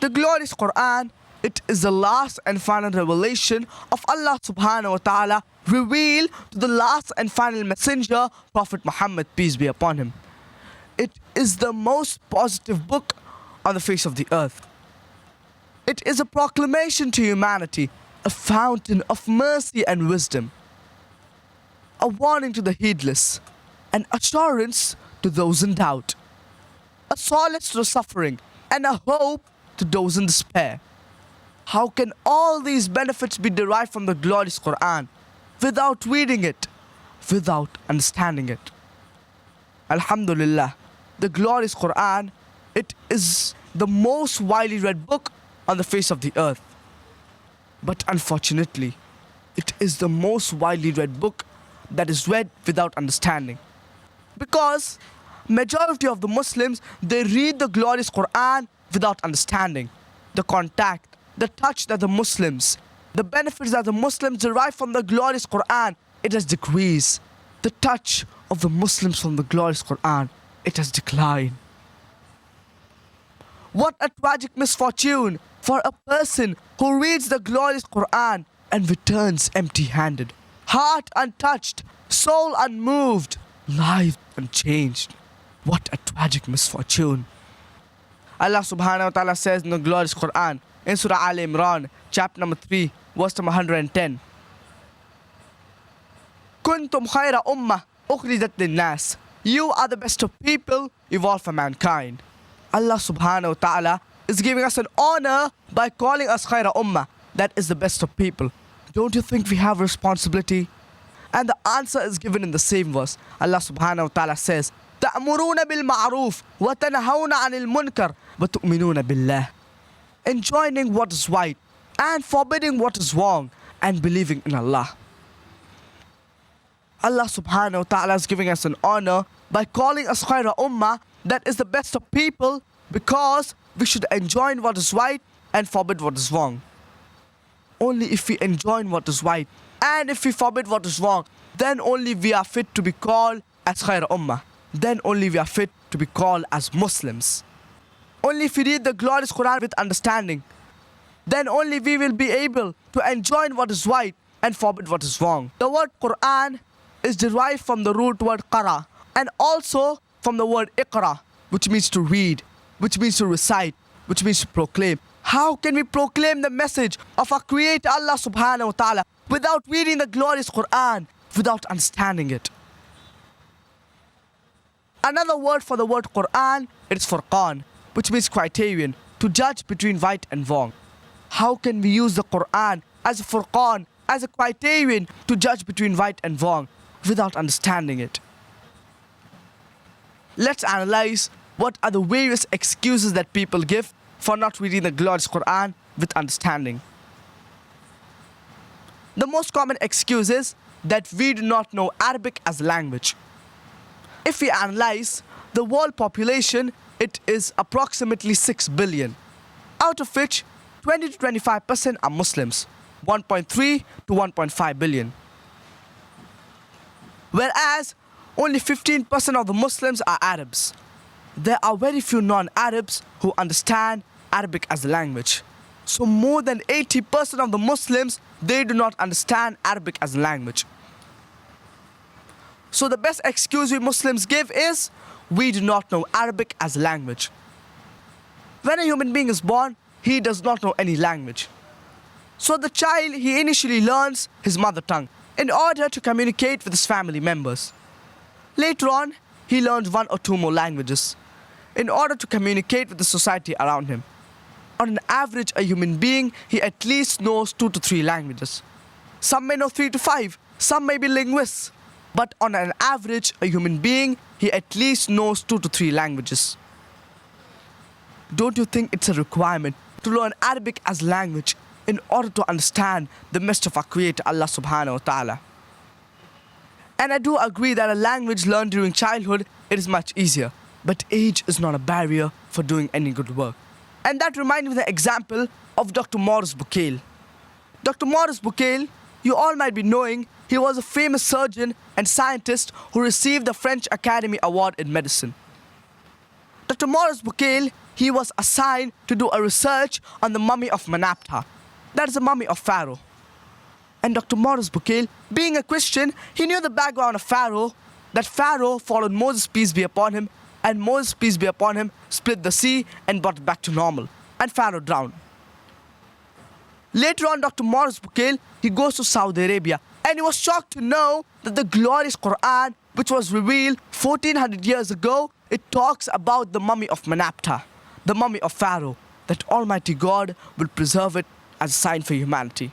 The glorious Qur'an, it is the last and final revelation of Allah subhanahu wa ta'ala revealed to the last and final messenger, Prophet Muhammad, peace be upon him. It is the most positive book on the face of the earth. It is a proclamation to humanity, a fountain of mercy and wisdom, a warning to the heedless, an assurance to those in doubt, a solace to the suffering, and a hope to those in despair. How can all these benefits be derived from the glorious Qur'an without reading it, without understanding it? Alhamdulillah, the glorious Qur'an, it is the most widely read book on the face of the earth. But unfortunately, it is the most widely read book that is read without understanding. Because majority of the Muslims, they read the glorious Qur'an without understanding the contact, the touch that the Muslims, the benefits that the Muslims derive from the glorious Qur'an, it has decreased. The touch of the Muslims from the glorious Qur'an, it has declined. What a tragic misfortune for a person who reads the glorious Qur'an and returns empty-handed, heart untouched, soul unmoved, life unchanged. What a tragic misfortune. Allah subhanahu wa ta'ala says in the glorious Qur'an, in Surah Al Imran, chapter number 3, verse number 110. Kuntum khayra ummah ukhrijat linnas. You are the best of people evolved for mankind. Allah subhanahu wa ta'ala is giving us an honor by calling us khayra ummah, that is the best of people. Don't you think we have a responsibility? And the answer is given in the same verse. Allah subhanahu wa ta'ala says, تَأْمُرُونَ بِالْمَعْرُوفِ وَتَنْهَوْنَ عَنِ الْمُنْكَرِ وَتُؤْمِنُونَ بِاللَّهِ. Enjoining what is right and forbidding what is wrong and believing in Allah. Allah subhanahu wa ta'ala is giving us an honor by calling us khayra ummah, that is the best of people, because we should enjoin what is right and forbid what is wrong. Only if we enjoin what is right and if we forbid what is wrong, then only we are fit to be called as khayra ummah. Then only we are fit to be called as Muslims. Only if we read the glorious Qur'an with understanding, then only we will be able to enjoin what is right and forbid what is wrong. The word Qur'an is derived from the root word qara and also from the word iqra, which means to read, which means to recite, which means to proclaim. How can we proclaim the message of our Creator Allah subhanahu wa ta'ala without reading the glorious Qur'an, without understanding it? Another word for the word Qur'an, it is Furqan, which means criterion, to judge between right and wrong. How can we use the Qur'an as a Furqan, as a criterion to judge between right and wrong without understanding it? Let's analyze what are the various excuses that people give for not reading the glorious Qur'an with understanding. The most common excuse is that we do not know Arabic as a language. If we analyze the world population, it is approximately 6 billion, out of which 20 to 25% are Muslims, 1.3 to 1.5 billion. Whereas only 15% of the Muslims are Arabs. There are very few non-Arabs who understand Arabic as a language. So more than 80% of the Muslims, they do not understand Arabic as a language. So the best excuse we Muslims give is, we do not know Arabic as a language. When a human being is born, he does not know any language. So the child, he initially learns his mother tongue in order to communicate with his family members. Later on, he learns 1 or 2 more languages in order to communicate with the society around him. On an average, a human being, he at least knows 2 to 3 languages. Some may know 3 to 5, some may be linguists. But on an average, a human being, he at least knows 2 to 3 languages. Don't you think it's a requirement to learn Arabic as a language in order to understand the message of our Creator Allah subhanahu wa ta'ala? And I do agree that a language learned during childhood, it is much easier. But age is not a barrier for doing any good work. And that reminds me of the example of Dr. Maurice Bucaille. Dr. Maurice Bucaille, you all might be knowing, he was a famous surgeon and scientist who received the French Academy Award in medicine. Dr. Maurice Bucaille, he was assigned to do a research on the mummy of Menapta. That is the mummy of Pharaoh. And Dr. Maurice Bucaille, being a Christian, he knew the background of Pharaoh, that Pharaoh followed Moses, peace be upon him, and Moses, peace be upon him, split the sea and brought it back to normal. And Pharaoh drowned. Later on, Dr. Maurice Bucaille, he goes to Saudi Arabia, and he was shocked to know that the glorious Qur'an, which was revealed 1400 years ago, it talks about the mummy of Menapta, the mummy of Pharaoh, that Almighty God will preserve it as a sign for humanity.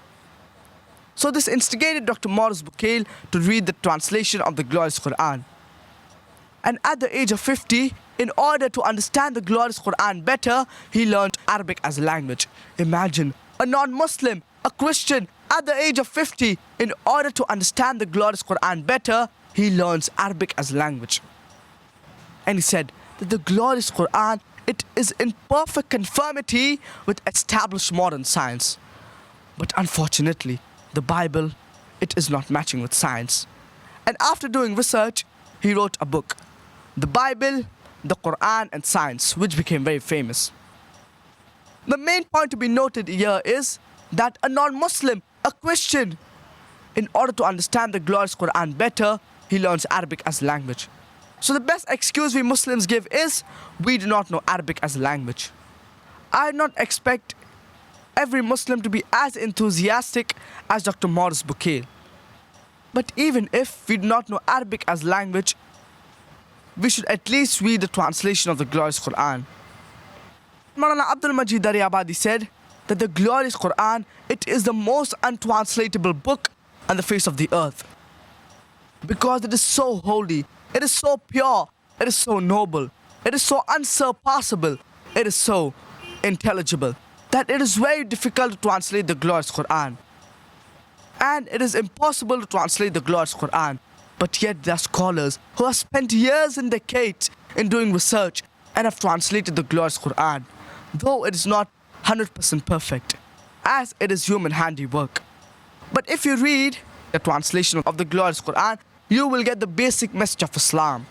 So this instigated Dr. Maurice Bucaille to read the translation of the glorious Qur'an. And at the age of 50, in order to understand the glorious Qur'an better, he learned Arabic as a language. Imagine, a non-Muslim, a Christian, at the age of 50, in order to understand the glorious Qur'an better, he learns Arabic as a language. And he said that the glorious Qur'an, it is in perfect conformity with established modern science. But unfortunately, the Bible, it is not matching with science. And after doing research, he wrote a book, The Bible, the Qur'an and Science, which became very famous. The main point to be noted here is that a non-Muslim, a Christian, in order to understand the glorious Qur'an better, he learns Arabic as a language. So the best excuse we Muslims give is, we do not know Arabic as a language. I do not expect every Muslim to be as enthusiastic as Dr. Maurice Bucaille. But even if we do not know Arabic as language, we should at least read the translation of the glorious Qur'an. Maulana Abdul Majid Daryabadi said that the glorious Qur'an, it is the most untranslatable book on the face of the earth. Because it is so holy, it is so pure, it is so noble, it is so unsurpassable, it is so intelligible, that it is very difficult to translate the glorious Qur'an. And it is impossible to translate the glorious Qur'an. But yet there are scholars who have spent years and decades in doing research and have translated the glorious Qur'an, though it is not 100% perfect, as it is human handiwork. But if you read the translation of the glorious Qur'an, you will get the basic message of Islam.